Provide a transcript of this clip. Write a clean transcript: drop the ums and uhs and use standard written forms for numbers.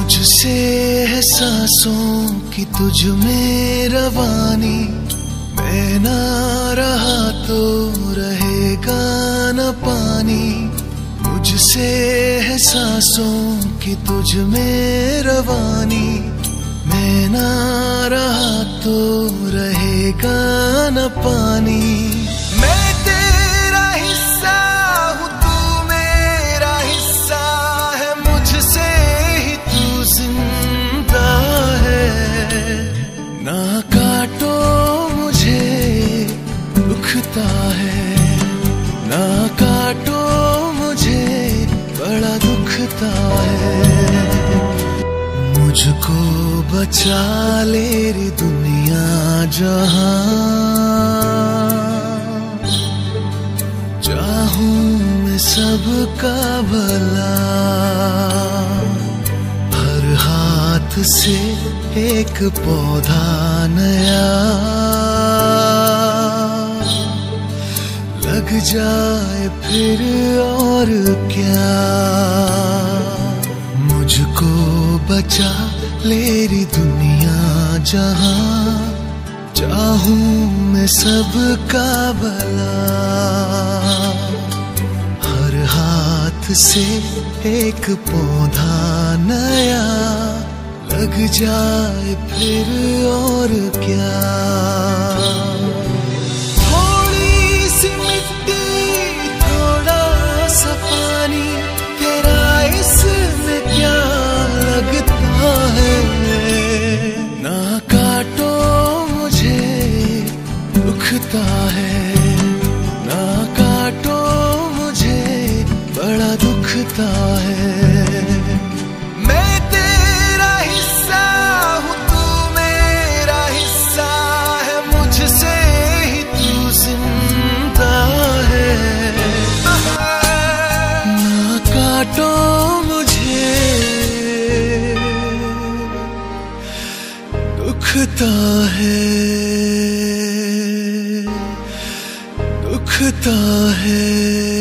मुझसे है सांसों की तुझ में रवानी, मैं ना रहा तो रहेगा न पानी। मुझसे है सांसों की तुझ में रवानी, मैं ना रहा तो रहेगा न पानी। मैं तेरा हिस्सा हूँ, तू मेरा हिस्सा है, मुझसे ही तू जिंदा है। ना काटो मुझे दुखता है, ना काटो मुझे बड़ा दुखता है। मुझको बचा ले रे दुनिया जहां, चाहूं मैं सबका भला। हर हाथ से एक पौधा नया लग जाए फिर और क्या। मुझको बचा ले री दुनिया जहां, चाहूं मैं सबका भला। हर हाथ से एक पौधा नया लग जाए फिर और क्या। थोड़ी सी मिट्टी थोड़ा सा पानी, तेरा इसमें क्या लगता है। ना काटो मुझे दुखता है, ना काटो मुझे बड़ा दुखता है। मैं तेरा हिस्सा हूँ, तू मेरा हिस्सा है, मुझसे ही तू जिंदा है। ना काटो मुझे दुखता है, दुखता है।